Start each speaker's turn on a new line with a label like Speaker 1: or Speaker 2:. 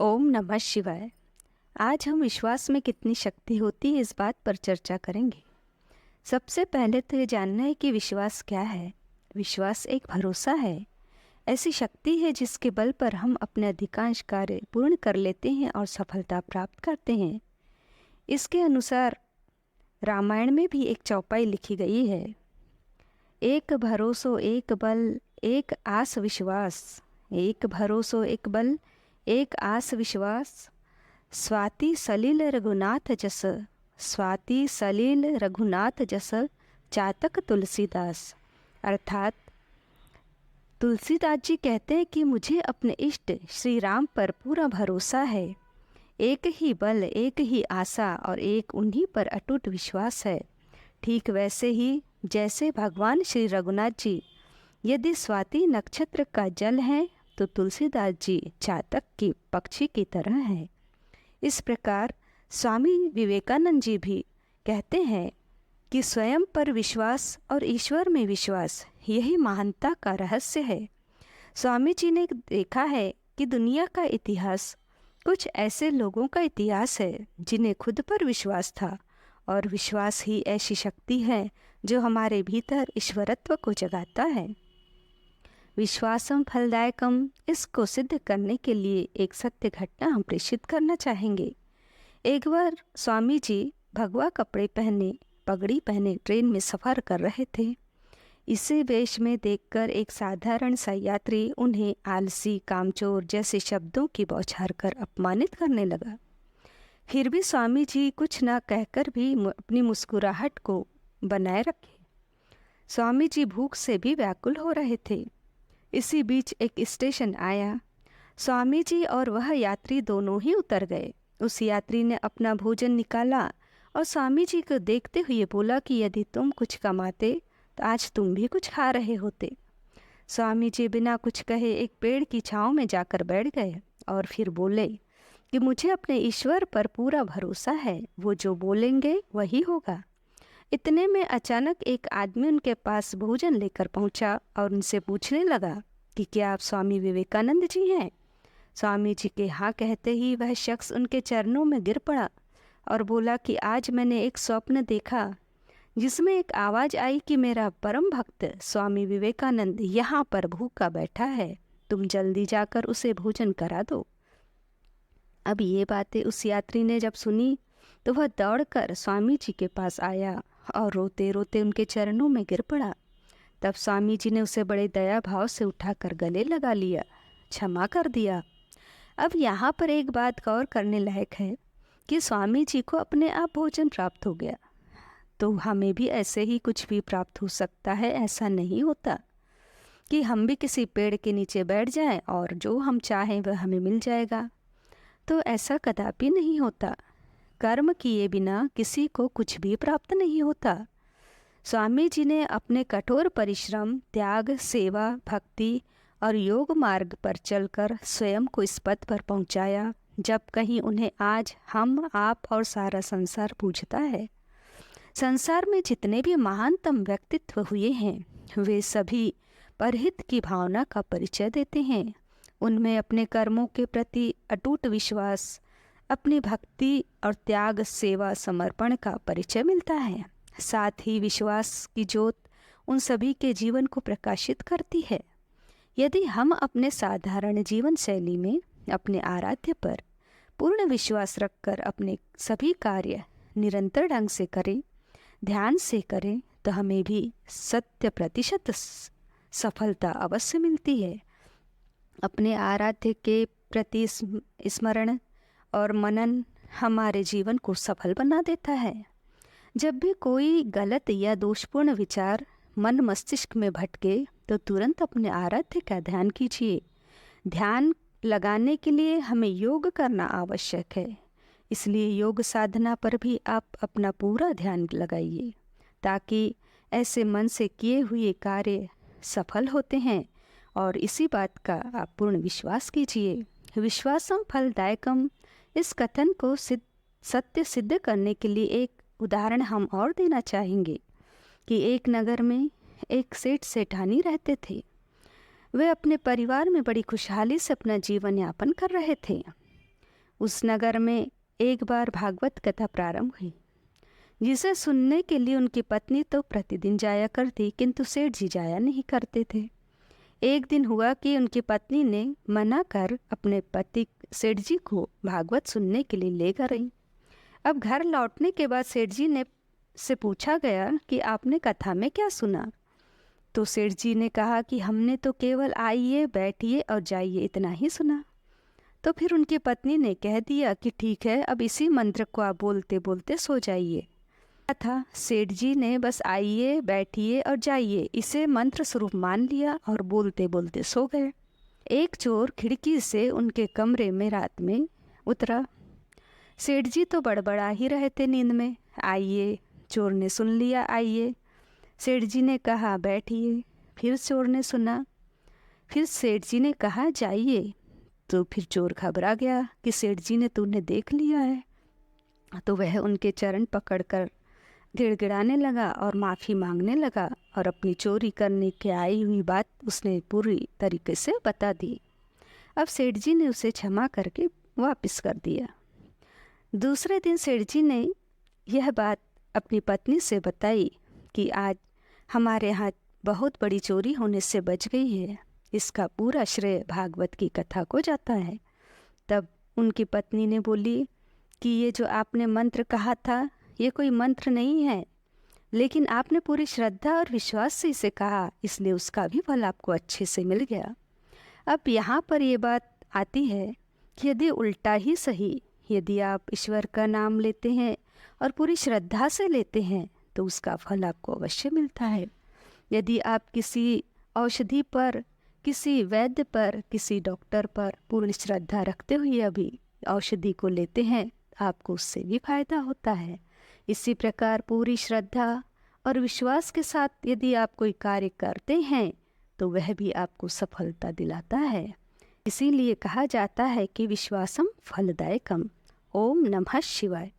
Speaker 1: ओम नमः शिवाय। आज हम विश्वास में कितनी शक्ति होती है इस बात पर चर्चा करेंगे। सबसे पहले तो ये जानना है कि विश्वास क्या है। विश्वास एक भरोसा है, ऐसी शक्ति है जिसके बल पर हम अपने अधिकांश कार्य पूर्ण कर लेते हैं और सफलता प्राप्त करते हैं। इसके अनुसार रामायण में भी एक चौपाई लिखी गई है। एक भरोसो एक बल एक आस विश्वास, एक भरोसो एक बल एक आस विश्वास, स्वाति सलिल रघुनाथ जस, स्वाति सलिल रघुनाथ जस, चातक तुलसीदास। अर्थात तुलसीदास जी कहते हैं कि मुझे अपने इष्ट श्री राम पर पूरा भरोसा है। एक ही बल, एक ही आशा और एक उन्हीं पर अटूट विश्वास है। ठीक वैसे ही जैसे भगवान श्री रघुनाथ जी यदि स्वाति नक्षत्र का जल है तो तुलसीदास जी चातक की पक्षी की तरह है। इस प्रकार स्वामी विवेकानंद जी भी कहते हैं कि स्वयं पर विश्वास और ईश्वर में विश्वास यही महानता का रहस्य है। स्वामी जी ने देखा है कि दुनिया का इतिहास कुछ ऐसे लोगों का इतिहास है जिन्हें खुद पर विश्वास था, और विश्वास ही ऐसी शक्ति है जो हमारे भीतर ईश्वरत्व को जगाता है। विश्वासम फलदायकम, इसको सिद्ध करने के लिए एक सत्य घटना हम प्रेषित करना चाहेंगे। एक बार स्वामी जी भगवा कपड़े पहने, पगड़ी पहने ट्रेन में सफ़र कर रहे थे। इसे वेश में देखकर एक साधारण सा यात्री उन्हें आलसी, कामचोर जैसे शब्दों की बौछार कर अपमानित करने लगा। फिर भी स्वामी जी कुछ न कहकर भी अपनी मुस्कुराहट को बनाए रखे। स्वामी जी भूख से भी व्याकुल हो रहे थे। इसी बीच एक स्टेशन आया। स्वामी जी और वह यात्री दोनों ही उतर गए। उस यात्री ने अपना भोजन निकाला और स्वामी जी को देखते हुए बोला कि यदि तुम कुछ कमाते तो आज तुम भी कुछ खा रहे होते। स्वामी जी बिना कुछ कहे एक पेड़ की छांव में जाकर बैठ गए और फिर बोले कि मुझे अपने ईश्वर पर पूरा भरोसा है, वो जो बोलेंगे वही होगा। इतने में अचानक एक आदमी उनके पास भोजन लेकर पहुंचा और उनसे पूछने लगा कि क्या आप स्वामी विवेकानंद जी हैं। स्वामी जी के हाँ कहते ही वह शख्स उनके चरणों में गिर पड़ा और बोला कि आज मैंने एक स्वप्न देखा जिसमें एक आवाज़ आई कि मेरा परम भक्त स्वामी विवेकानंद यहाँ पर भूखा बैठा है, तुम जल्दी जाकर उसे भोजन करा दो। अब ये बातें उस यात्री ने जब सुनी तो वह दौड़कर स्वामी जी के पास आया और रोते रोते उनके चरणों में गिर पड़ा। तब स्वामी जी ने उसे बड़े दया भाव से उठाकर गले लगा लिया, क्षमा कर दिया। अब यहाँ पर एक बात गौर करने लायक है कि स्वामी जी को अपने आप भोजन प्राप्त हो गया, तो हमें भी ऐसे ही कुछ भी प्राप्त हो सकता है। ऐसा नहीं होता कि हम भी किसी पेड़ के नीचे बैठ जाएं और जो हम चाहें वह हमें मिल जाएगा, तो ऐसा कदापि नहीं होता। कर्म किए बिना किसी को कुछ भी प्राप्त नहीं होता। स्वामी जी ने अपने कठोर परिश्रम, त्याग, सेवा, भक्ति और योग मार्ग पर चलकर स्वयं को इस पद पर पहुंचाया जब कहीं उन्हें आज हम, आप और सारा संसार पूछता है। संसार में जितने भी महानतम व्यक्तित्व हुए हैं वे सभी परहित की भावना का परिचय देते हैं। उनमें अपने कर्मों के प्रति अटूट विश्वास, अपनी भक्ति और त्याग, सेवा, समर्पण का परिचय मिलता है। साथ ही विश्वास की ज्योत उन सभी के जीवन को प्रकाशित करती है। यदि हम अपने साधारण जीवन शैली में अपने आराध्य पर पूर्ण विश्वास रखकर अपने सभी कार्य निरंतर ढंग से करें, ध्यान से करें, तो हमें भी 100% सफलता अवश्य मिलती है। अपने आराध्य के प्रति स्मरण और मनन हमारे जीवन को सफल बना देता है। जब भी कोई गलत या दोषपूर्ण विचार मन मस्तिष्क में भटके तो तुरंत अपने आराध्य का ध्यान कीजिए। ध्यान लगाने के लिए हमें योग करना आवश्यक है, इसलिए योग साधना पर भी आप अपना पूरा ध्यान लगाइए, ताकि ऐसे मन से किए हुए कार्य सफल होते हैं। और इसी बात का आप पूर्ण विश्वास कीजिए। विश्वासम फलदायकम, इस कथन को सत्य सिद्ध करने के लिए एक उदाहरण हम और देना चाहेंगे कि एक नगर में एक सेठ सेठानी रहते थे। वे अपने परिवार में बड़ी खुशहाली से अपना जीवन यापन कर रहे थे। उस नगर में एक बार भागवत कथा प्रारंभ हुई, जिसे सुनने के लिए उनकी पत्नी तो प्रतिदिन जाया करती, किंतु सेठ जी जाया नहीं करते थे। एक दिन हुआ कि उनकी पत्नी ने मना कर अपने पति सेठ जी को भागवत सुनने के लिए ले कर गई। अब घर लौटने के बाद सेठ जी ने से पूछा गया कि आपने कथा में क्या सुना। तो सेठ जी ने कहा कि हमने तो केवल आइए, बैठिए और जाइए इतना ही सुना। तो फिर उनकी पत्नी ने कह दिया कि ठीक है, अब इसी मंत्र को आप बोलते बोलते सो जाइए। था सेठ जी ने बस आइए, बैठिए और जाइए इसे मंत्र स्वरूप मान लिया और बोलते बोलते सो गए। एक चोर खिड़की से उनके कमरे में रात में उतरा। सेठ जी तो बड़बड़ा ही रहे थे नींद में। आइए, चोर ने सुन लिया आइए। सेठ जी ने कहा बैठिए, फिर चोर ने सुना। फिर सेठ जी ने कहा जाइए। तो फिर चोर घबरा गया कि सेठ जी ने तूने देख लिया है। तो वह उनके चरण पकड़कर गिड़गिड़ाने लगा और माफ़ी मांगने लगा और अपनी चोरी करने के आई हुई बात उसने पूरी तरीके से बता दी। अब सेठ जी ने उसे क्षमा करके वापस कर दिया। दूसरे दिन सेठ जी ने यह बात अपनी पत्नी से बताई कि आज हमारे यहाँ बहुत बड़ी चोरी होने से बच गई है, इसका पूरा श्रेय भागवत की कथा को जाता है। तब उनकी पत्नी ने बोली कि ये जो आपने मंत्र कहा था ये कोई मंत्र नहीं है, लेकिन आपने पूरी श्रद्धा और विश्वास से इसे कहा, इसलिए उसका भी फल आपको अच्छे से मिल गया। अब यहाँ पर ये बात आती है कि यदि उल्टा ही सही, यदि आप ईश्वर का नाम लेते हैं और पूरी श्रद्धा से लेते हैं तो उसका फल आपको अवश्य मिलता है। यदि आप किसी औषधि पर, किसी वैद्य पर, किसी डॉक्टर पर पूर्ण श्रद्धा रखते हुए अभी औषधि को लेते हैं, आपको उससे भी फायदा होता है। इसी प्रकार पूरी श्रद्धा और विश्वास के साथ यदि आप कोई कार्य करते हैं तो वह भी आपको सफलता दिलाता है। इसीलिए कहा जाता है कि विश्वासम फलदायकम। ओम नमः शिवाय।